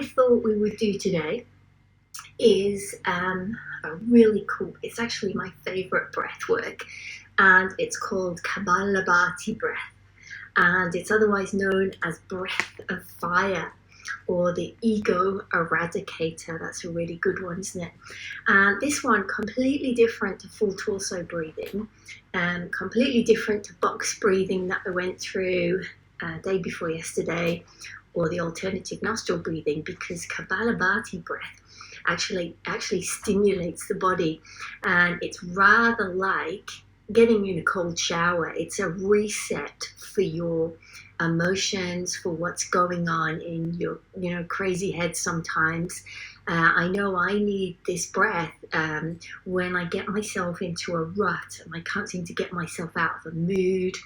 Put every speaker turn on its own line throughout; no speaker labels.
I thought we would do today is a really cool, it's actually my favorite breath work, and it's called Kapalabhati breath, and it's otherwise known as breath of fire or the ego eradicator. That's a really good one, isn't it? And this one, completely different to full torso breathing, and completely different to box breathing that I went through day before yesterday, or the alternative nostril breathing, because Kapalabhati breath actually stimulates the body, and it's rather like getting in a cold shower. It's a reset for your emotions, for what's going on in your crazy head sometimes. I know I need this breath when I get myself into a rut and I can't seem to get myself out of a mood.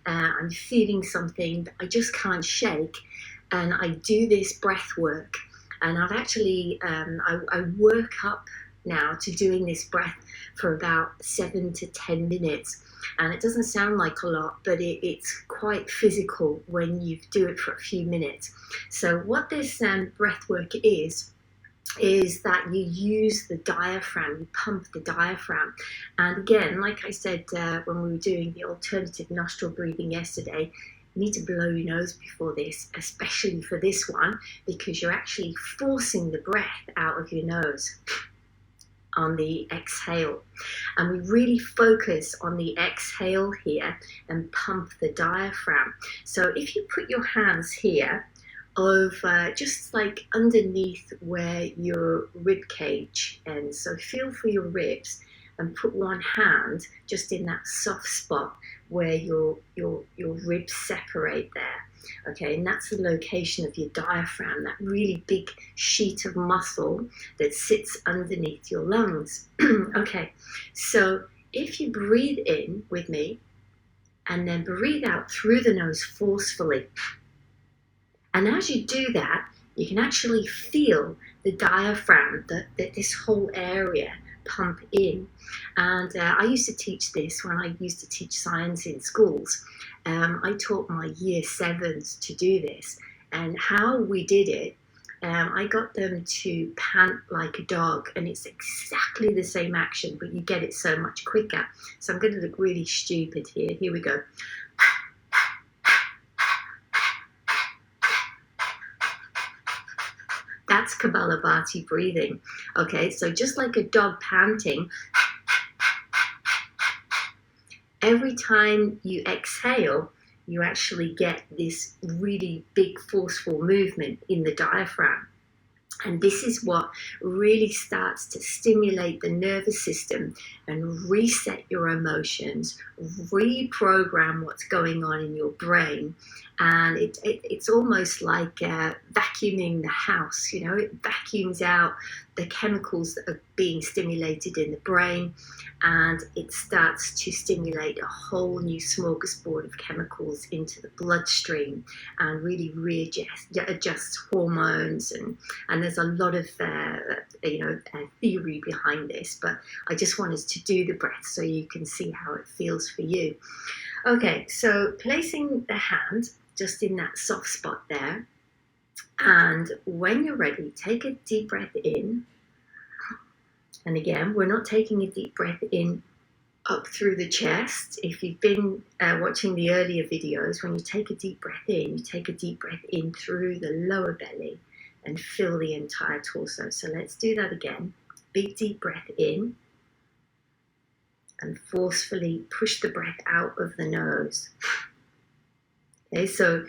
I'm feeling something that I just can't shake, and I do this breath work, and I've actually I work up now to doing this breath for about 7 to 10 minutes, and it doesn't sound like a lot, but it's quite physical when you do it for a few minutes. So what this breath work is that you use the diaphragm, you pump the diaphragm. And again, like I said when we were doing the alternative nostril breathing yesterday, you need to blow your nose before this, especially for this one, because you're actually forcing the breath out of your nose on the exhale. And we really focus on the exhale here and pump the diaphragm. So if you put your hands here over just like underneath where your rib cage ends, so feel for your ribs, and put one hand just in that soft spot where your ribs separate there. Okay, and that's the location of your diaphragm, that really big sheet of muscle that sits underneath your lungs. Okay, so if you breathe in with me and then breathe out through the nose forcefully, and as you do that, you can actually feel the diaphragm, that this whole area pump in. And I used to teach this when I used to teach science in schools. I taught my year 7s to do this, and how we did it, I got them to pant like a dog, and it's exactly the same action, but you get it so much quicker. So I'm going to look really stupid here. Here we go. That's Kapalabhati breathing. Okay, so just like a dog panting, every time you exhale, you actually get this really big forceful movement in the diaphragm. And this is what really starts to stimulate the nervous system and reset your emotions, reprogram what's going on in your brain. And it's almost like vacuuming the house. It vacuums out the chemicals that are being stimulated in the brain, and it starts to stimulate a whole new smorgasbord of chemicals into the bloodstream, and really readjusts hormones, and there's a lot of theory behind this, but I just wanted to do the breath so you can see how it feels for you. Okay, so placing the hand just in that soft spot there, and when you're ready, take a deep breath in. And again, we're not taking a deep breath in up through the chest. If you've been watching the earlier videos, when you take a deep breath in, you take a deep breath in through the lower belly and fill the entire torso. So let's do that again. Big deep breath in, and forcefully push the breath out of the nose. Okay, so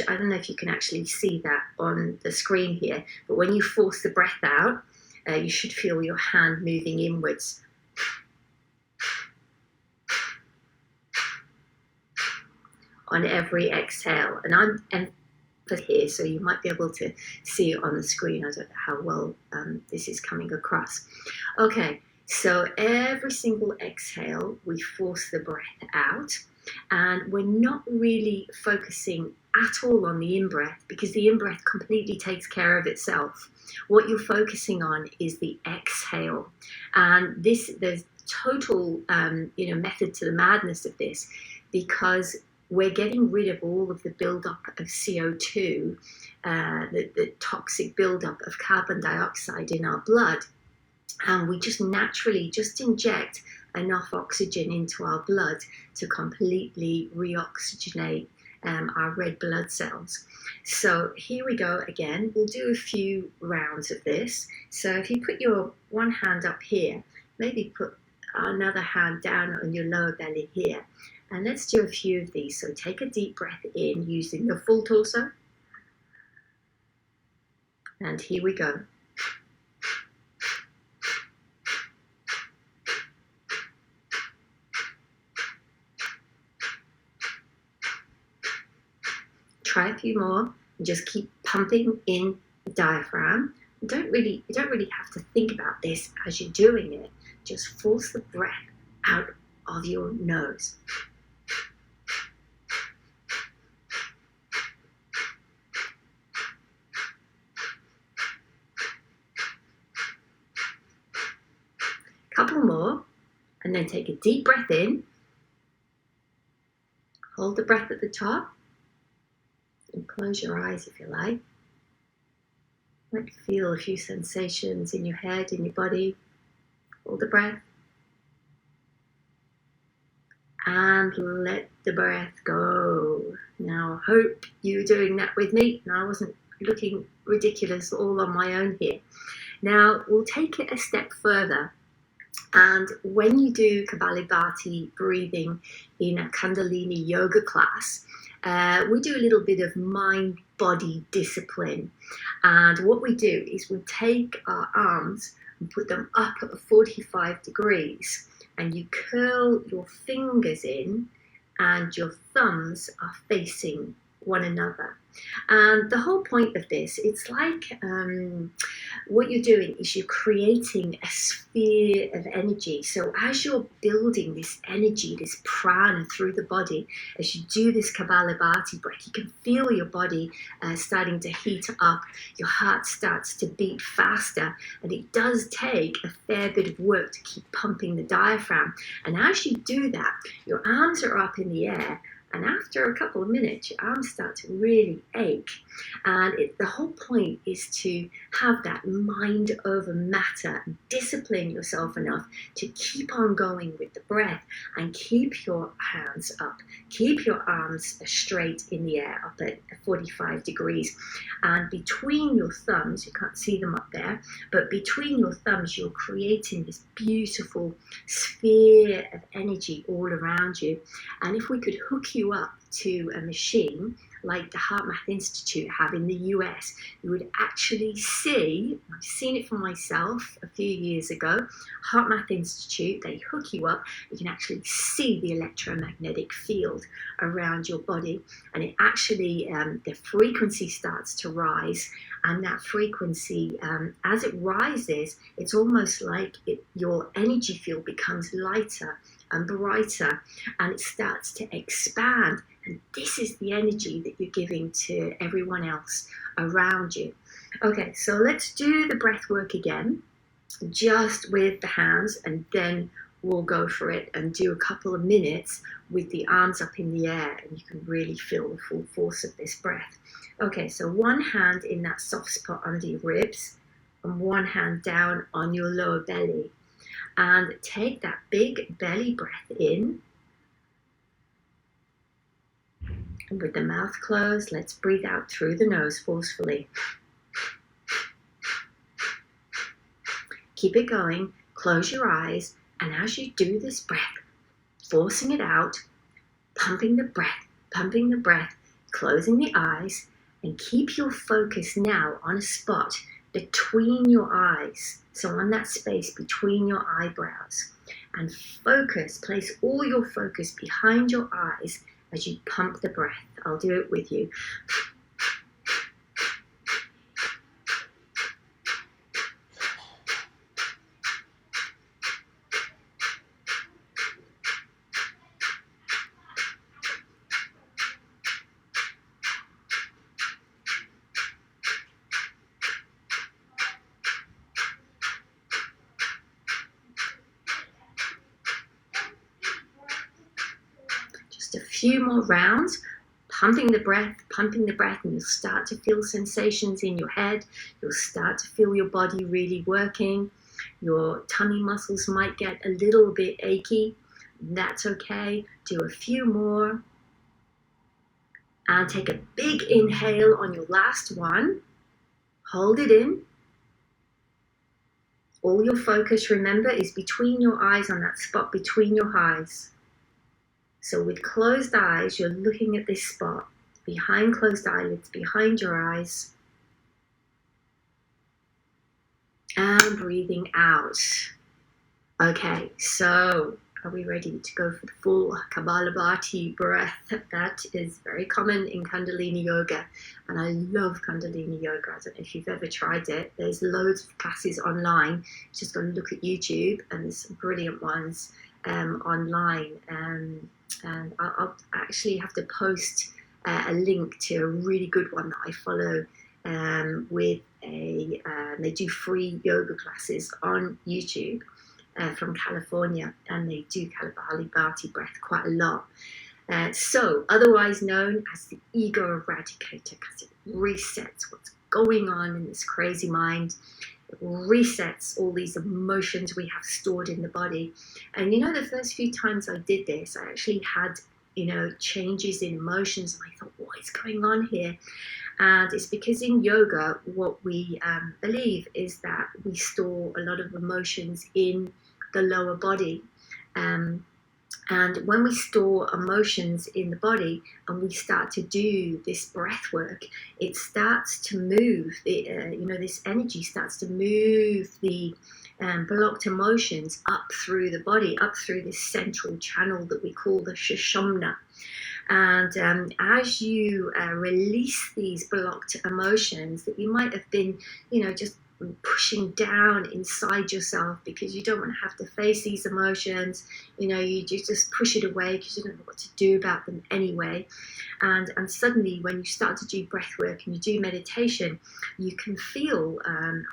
I don't know if you can actually see that on the screen here, but when you force the breath out, you should feel your hand moving inwards. On every exhale. And I'm here, so you might be able to see it on the screen. I don't know how well this is coming across. Okay, so every single exhale, we force the breath out. And we're not really focusing at all on the in-breath, because the in-breath completely takes care of itself. What you're focusing on is the exhale. And there's total method to the madness of this, because we're getting rid of all of the buildup of CO2, the toxic buildup of carbon dioxide in our blood. And we just naturally just inject enough oxygen into our blood to completely reoxygenate our red blood cells. So here we go again. We'll do a few rounds of this. So if you put your one hand up here, maybe put another hand down on your lower belly here. And let's do a few of these. So take a deep breath in using your full torso. And here we go. Try a few more and just keep pumping in the diaphragm. You don't really have to think about this as you're doing it. Just force the breath out of your nose. Couple more, and then take a deep breath in. Hold the breath at the top. And close your eyes if you like. You might feel a few sensations in your head, in your body. Hold the breath. And let the breath go. Now, I hope you're doing that with me. And I wasn't looking ridiculous all on my own here. Now, we'll take it a step further. And when you do Kapalabhati breathing in a Kundalini yoga class, we do a little bit of mind-body discipline. And what we do is we take our arms and put them up at 45 degrees, and you curl your fingers in and your thumbs are facing one another. And the whole point of this, it's like what you're doing is you're creating a sphere of energy. So as you're building this energy, this prana through the body, as you do this Kapalabhati breath, you can feel your body starting to heat up. Your heart starts to beat faster, and it does take a fair bit of work to keep pumping the diaphragm. And as you do that, your arms are up in the air, and after a couple of minutes, your arms start to really ache. And the whole point is to have that mind over matter, discipline yourself enough to keep on going with the breath and keep your hands up, keep your arms straight in the air up at 45 degrees. And between your thumbs, you can't see them up there, but between your thumbs, you're creating this beautiful sphere of energy all around you. And if we could hook you up to a machine like the HeartMath Institute have in the US, you would actually see, I've seen it for myself a few years ago, HeartMath Institute, they hook you up, you can actually see the electromagnetic field around your body, and it actually, the frequency starts to rise, and that frequency, as it rises, it's almost like your energy field becomes lighter and brighter, and it starts to expand. And this is the energy that you're giving to everyone else around you. Okay, so let's do the breath work again, just with the hands, and then we'll go for it and do a couple of minutes with the arms up in the air, and you can really feel the full force of this breath. Okay, so one hand in that soft spot under your ribs, and one hand down on your lower belly. And take that big belly breath in. And with the mouth closed, let's breathe out through the nose forcefully. Keep it going, close your eyes, and as you do this breath, forcing it out, pumping the breath, closing the eyes, and keep your focus now on a spot between your eyes. So on that space between your eyebrows. And focus, place all your focus behind your eyes as you pump the breath. I'll do it with you. Just a few more rounds, pumping the breath, and you'll start to feel sensations in your head. You'll start to feel your body really working. Your tummy muscles might get a little bit achy. That's okay. Do a few more. And take a big inhale on your last one. Hold it in. All your focus, remember, is between your eyes, on that spot between your eyes. So with closed eyes, you're looking at this spot, behind closed eyelids, behind your eyes. And breathing out. Okay, so are we ready to go for the full Kapalabhati breath? That is very common in Kundalini Yoga, and I love Kundalini Yoga. I don't know if you've ever tried it. There's loads of classes online. Just go and look at YouTube, and there's some brilliant ones online. And I'll actually have to post a link to a really good one that I follow with they do free yoga classes on YouTube. From California, and they do Kapalabhati breath quite a lot. So, otherwise known as the ego eradicator, because it resets what's going on in this crazy mind. It resets all these emotions we have stored in the body. And you know, the first few times I did this, I actually had, changes in emotions, and I thought, what is going on here? And it's because in yoga, what we believe is that we store a lot of emotions in the lower body. And when we store emotions in the body and we start to do this breath work, it starts to move, this energy starts to move the blocked emotions up through the body, up through this central channel that we call the Sushumna. And as you release these blocked emotions that you might have been, just pushing down inside yourself because you don't want to have to face these emotions, you just push it away because you don't know what to do about them anyway. And suddenly when you start to do breath work and you do meditation, you can feel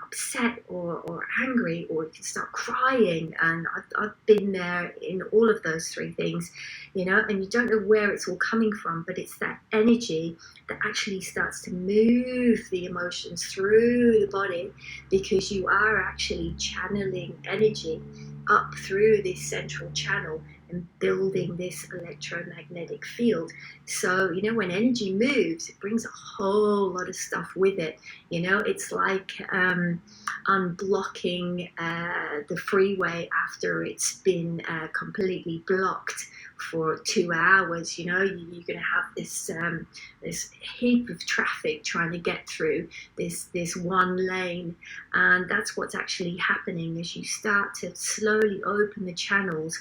upset or angry, or you can start crying. And I've been there in all of those three things, and you don't know where it's all coming from, but it's that energy that actually starts to move the emotions through the body, because you are actually channeling energy up through this central channel and building this electromagnetic field. So, when energy moves, it brings a whole lot of stuff with it. It's like unblocking the freeway after it's been completely blocked for 2 hours. You're going to have this heap of traffic trying to get through this one lane, and that's what's actually happening. As you start to slowly open the channels,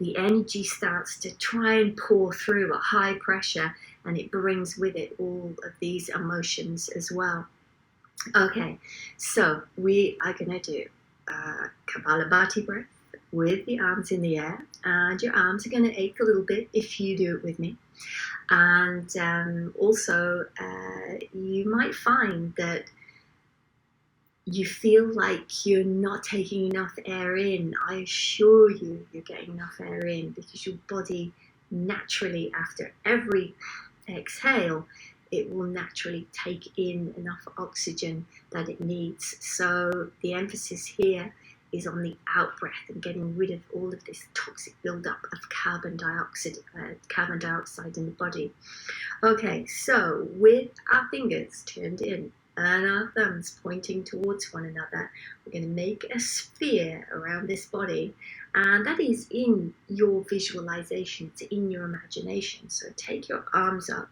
the energy starts to try and pour through at high pressure, and it brings with it all of these emotions as well. Okay, so we are going to do Kapalabhati breath with the arms in the air, and your arms are going to ache a little bit if you do it with me. And also you might find that you feel like you're not taking enough air in. I assure you, you're getting enough air in, because your body naturally, after every exhale, it will naturally take in enough oxygen that it needs. So the emphasis here is on the out breath and getting rid of all of this toxic buildup of carbon dioxide in the body. Okay, so with our fingers turned in and our thumbs pointing towards one another, we're going to make a sphere around this body, and that is in your visualization, it's in your imagination. So take your arms up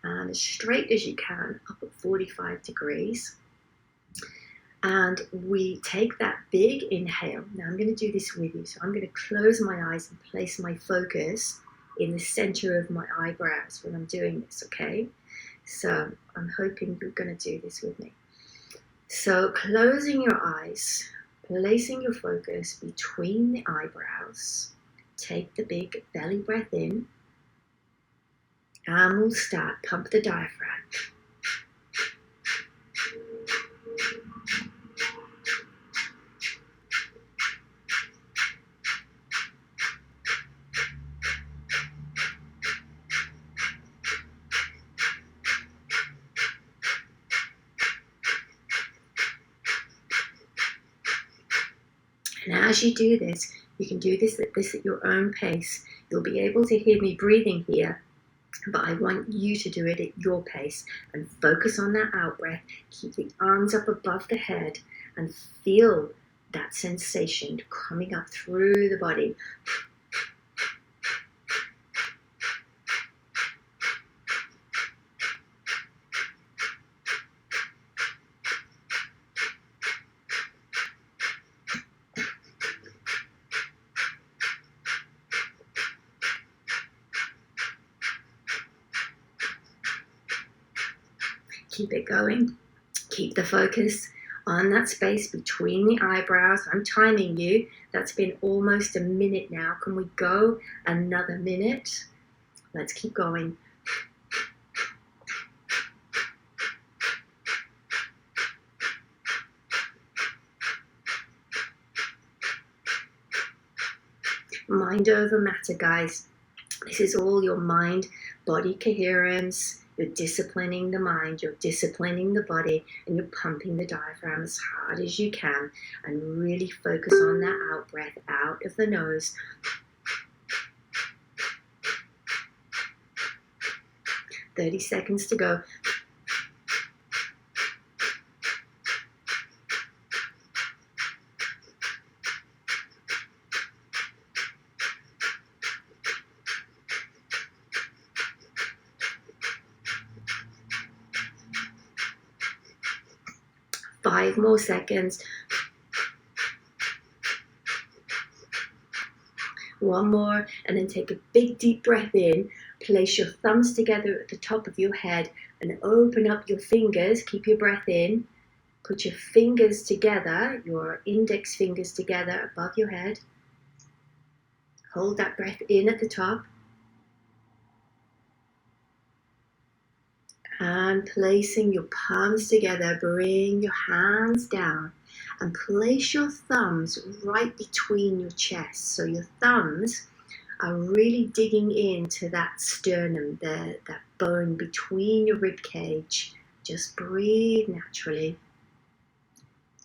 and as straight as you can, up at 45 degrees. And we take that big inhale. Now I'm going to do this with you. So I'm going to close my eyes and place my focus in the center of my eyebrows when I'm doing this, okay? So I'm hoping you're going to do this with me. So closing your eyes, placing your focus between the eyebrows, take the big belly breath in, and we'll start. Pump the diaphragm. And as you do this, you can do this at your own pace. You'll be able to hear me breathing here, but I want you to do it at your pace and focus on that out breath. Keep the arms up above the head and feel that sensation coming up through the body. Keep it going. Keep the focus on that space between the eyebrows. I'm timing you. That's been almost a minute now. Can we go another minute? Let's keep going. Mind over matter, guys. This is all your mind-body coherence. You're disciplining the mind, you're disciplining the body, and you're pumping the diaphragm as hard as you can, and really focus on that out breath out of the nose. "30 seconds to go. Five more seconds. One more, and then take a big deep breath in. Place your thumbs together at the top of your head and open up your fingers. Keep your breath in. Put your fingers together, your index fingers together above your head. Hold that breath in at the top. And placing your palms together, bring your hands down and place your thumbs right between your chest. So your thumbs are really digging into that sternum, that bone between your rib cage. Just breathe naturally.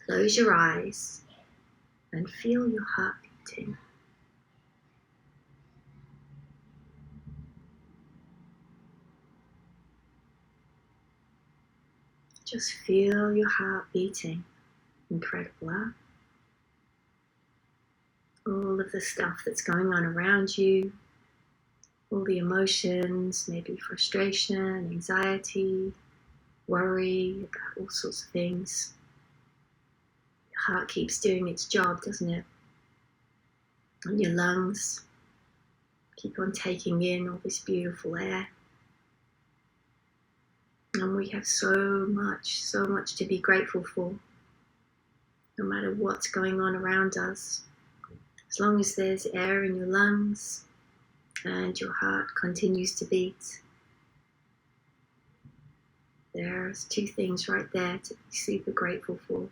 Close your eyes and feel your heart beating. Just feel your heart beating. Incredible, huh? All of the stuff that's going on around you, all the emotions, maybe frustration, anxiety, worry about all sorts of things. Your heart keeps doing its job, doesn't it? And your lungs keep on taking in all this beautiful air. And we have so much to be grateful for, no matter what's going on around us. As long as there's air in your lungs and your heart continues to beat, there's two things right there to be super grateful for.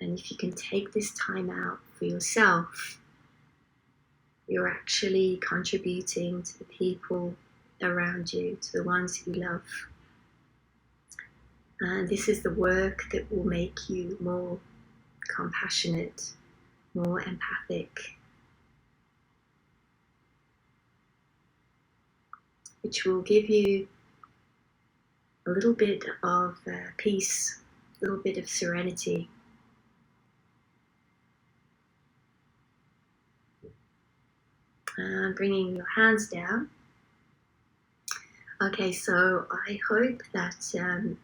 And if you can take this time out for yourself, you're actually contributing to the people around you, to the ones you love. And this is the work that will make you more compassionate, more empathic, which will give you a little bit of peace, a little bit of serenity. And bringing your hands down. Okay, so I hope that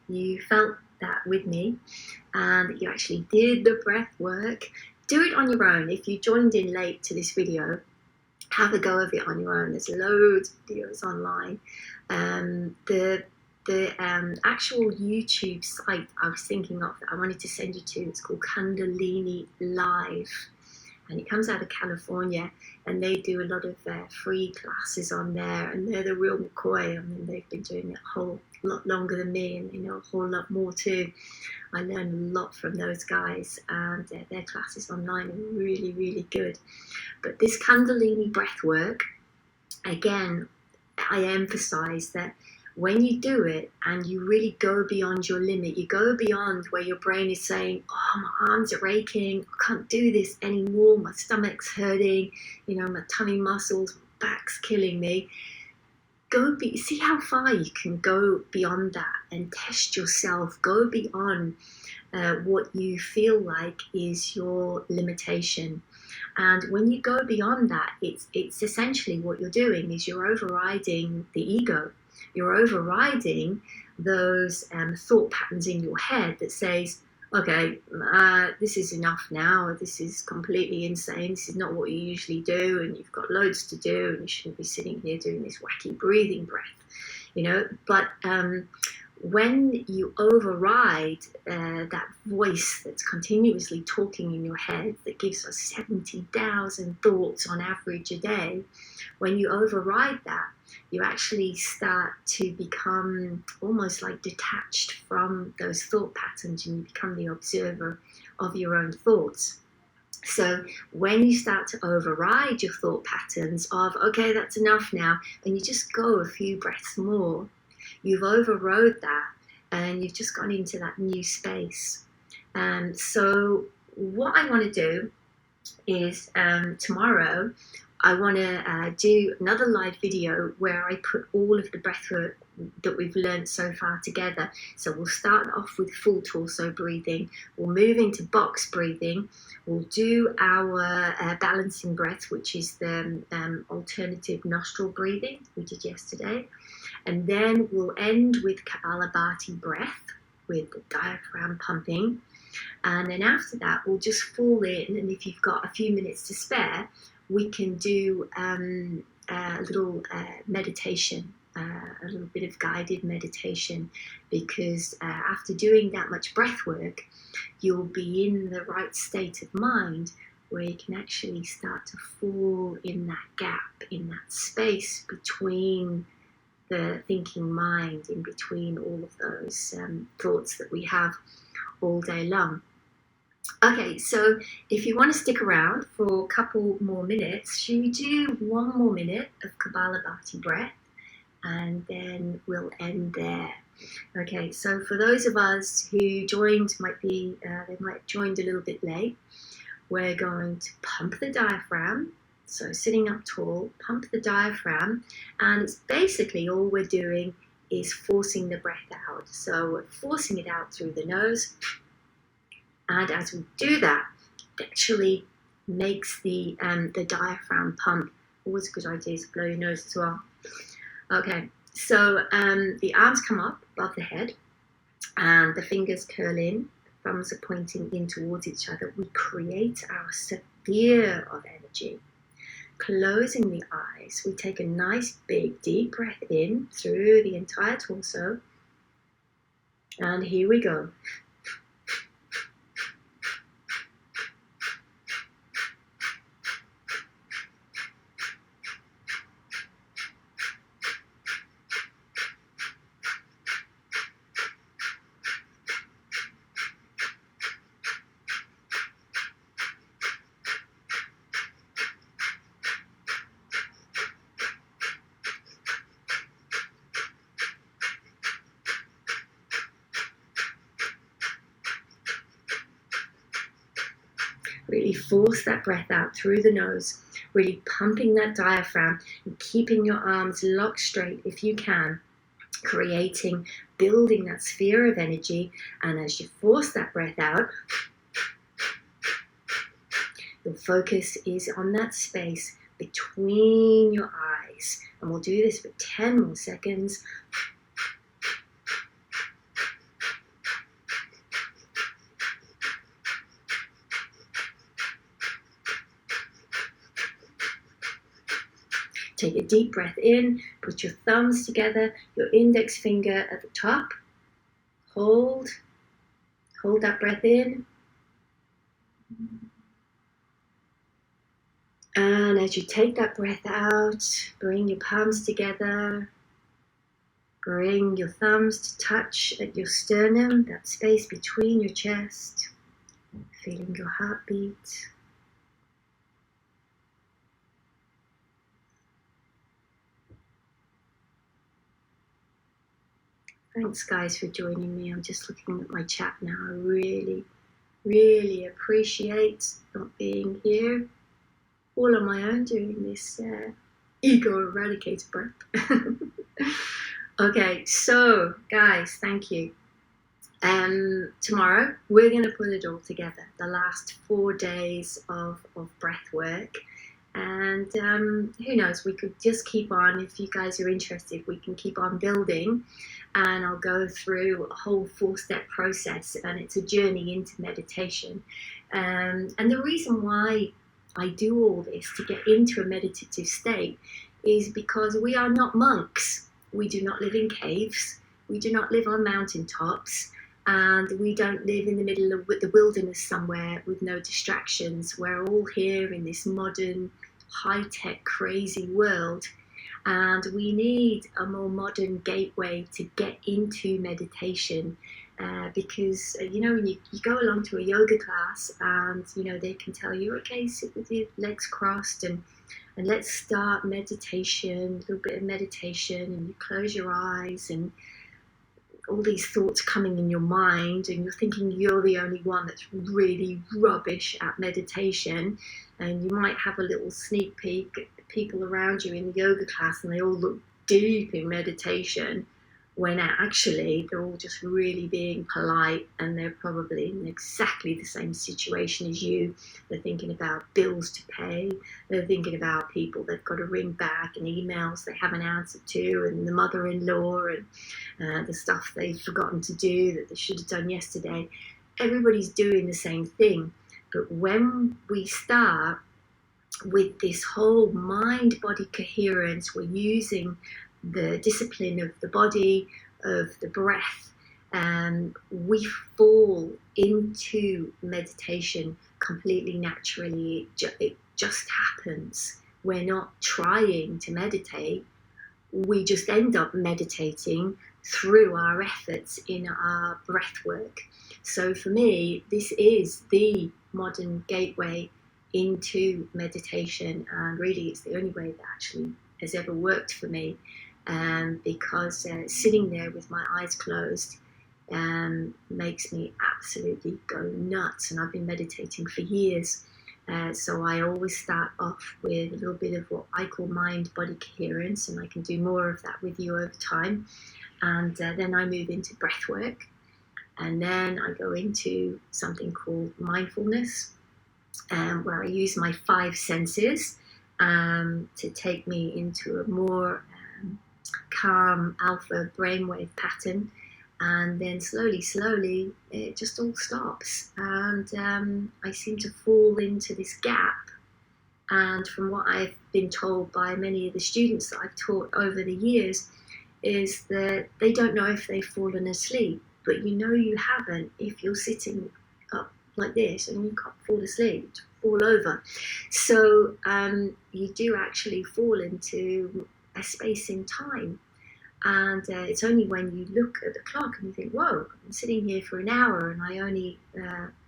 you felt that with me and that you actually did the breath work. Do it on your own. If you joined in late to this video, have a go of it on your own. There's loads of videos online. The actual YouTube site I was thinking of that I wanted to send you to, it's called Kundalini Live. And it comes out of California, and they do a lot of free classes on there, and they're the real McCoy. I mean, they've been doing it a whole lot longer than me, and they know a whole lot more too. I learned a lot from those guys, and their classes online are really, really good. But this Kundalini breath work, again, I emphasize that when you do it and you really go beyond your limit, you go beyond where your brain is saying, oh, my arms are aching, I can't do this anymore, my stomach's hurting, my tummy muscles, my back's killing me. See how far you can go beyond that and test yourself. Go beyond what you feel like is your limitation. And when you go beyond that, it's essentially what you're doing is you're overriding the ego. You're overriding those thought patterns in your head that says, okay, this is enough now. This is completely insane. This is not what you usually do, and you've got loads to do, and you shouldn't be sitting here doing this wacky breathing breath, But when you override that voice that's continuously talking in your head that gives us 70,000 thoughts on average a day, when you override that, you actually start to become almost like detached from those thought patterns, and you become the observer of your own thoughts. So when you start to override your thought patterns of, okay, that's enough now, and you just go a few breaths more, you've overrode that and you've just gone into that new space. So what I want to do is tomorrow I want to do another live video where I put all of the breathwork that we've learned so far together. So we'll start off with full torso breathing, we'll move into box breathing, we'll do our balancing breath, which is the alternative nostril breathing we did yesterday, and then we'll end with Kapalabhati breath with the diaphragm pumping. And then after that, we'll just fall in, and if you've got a few minutes to spare, we can do a little meditation, a little bit of guided meditation, because after doing that much breath work, you'll be in the right state of mind where you can actually start to fall in that gap, in that space between the thinking mind, in between all of those thoughts that we have all day long. Okay, so if you want to stick around for a couple more minutes, should we do one more minute of Kapalabhati breath, and then we'll end there. Okay, so for those of us who joined, they might have joined a little bit late, we're going to pump the diaphragm. So sitting up tall, pump the diaphragm, and it's basically all we're doing is forcing the breath out. So we're forcing it out through the nose, and as we do that, it actually makes the diaphragm pump. Always a good idea to blow your nose as well. Okay, so the arms come up above the head, and the fingers curl in, the thumbs are pointing in towards each other. We create our sphere of energy. Closing the eyes, we take a nice big deep breath in through the entire torso, and here we go. Really force that breath out through the nose, really pumping that diaphragm and keeping your arms locked straight if you can, building that sphere of energy. And as you force that breath out, your focus is on that space between your eyes. And we'll do this for 10 more seconds. Take a deep breath in, put your thumbs together, your index finger at the top. Hold that breath in. And as you take that breath out, bring your palms together. Bring your thumbs to touch at your sternum, that space between your chest. Feeling your heartbeat. Thanks, guys, for joining me. I'm just looking at my chat now. I really, really appreciate not being here all on my own doing this ego eradicator breath. Okay, so guys, thank you. Tomorrow we're going to put it all together, the last 4 days of breath work. And who knows, we could just keep on. If you guys are interested, we can keep on building, and I'll go through a whole 4-step process, and it's a journey into meditation. And the reason why I do all this to get into a meditative state is because we are not monks. We do not live in caves. We do not live on mountaintops. And we don't live in the middle of the wilderness somewhere with no distractions. We're all here in this modern, high-tech, crazy world. And we need a more modern gateway to get into meditation. Because, you know, when you go along to a yoga class and, you know, they can tell you, okay, sit with your legs crossed and let's start meditation, a little bit of meditation, and you close your eyes and all these thoughts coming in your mind, and you're thinking you're the only one that's really rubbish at meditation, and you might have a little sneak peek at the people around you in the yoga class and they all look deep in meditation, when actually they're all just really being polite, and they're probably in exactly the same situation as you. They're thinking about bills to pay, they're thinking about people they've got to ring back, and emails they haven't answered to, and the mother-in-law, and the stuff they've forgotten to do that they should have done yesterday. Everybody's doing the same thing. But when we start with this whole mind-body coherence, we're using the discipline of the body, of the breath, and we fall into meditation completely naturally. It just happens. We're not trying to meditate. We just end up meditating through our efforts in our breath work. So for me, this is the modern gateway into meditation, and really it's the only way that actually has ever worked for me. Because sitting there with my eyes closed makes me absolutely go nuts, and I've been meditating for years. So I always start off with a little bit of what I call mind-body coherence, and I can do more of that with you over time. And then I move into breath work, and then I go into something called mindfulness, where I use my 5 senses to take me into a more calm alpha brainwave pattern, and then slowly it just all stops, and I seem to fall into this gap. And from what I've been told by many of the students that I've taught over the years, is that they don't know if they've fallen asleep, but you know you haven't if you're sitting up like this and you can't fall asleep, fall over. So you do actually fall into a space in time, and it's only when you look at the clock and you think, whoa, I'm sitting here for an hour and I only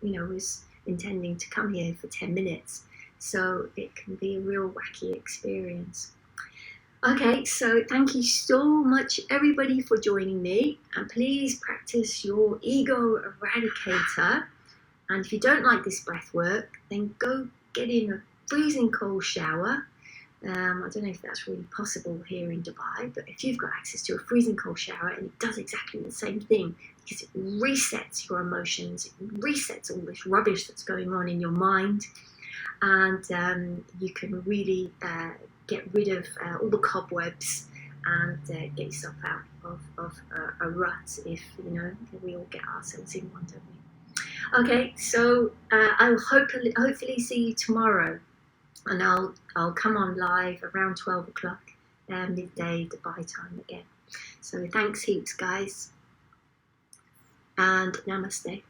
was intending to come here for 10 minutes. So it can be a real wacky experience. Okay, so thank you so much everybody for joining me, and please practice your ego eradicator. And if you don't like this breath work, then go get in a freezing cold shower. I don't know if that's really possible here in Dubai, but if you've got access to a freezing cold shower, and it does exactly the same thing, because it resets your emotions, it resets all this rubbish that's going on in your mind, and you can really get rid of all the cobwebs and get yourself out of a rut, if we all get ourselves in one, don't we? Okay, so I'll hopefully see you tomorrow. And I'll come on live around 12 o'clock, midday Dubai time again. So thanks heaps, guys, and namaste.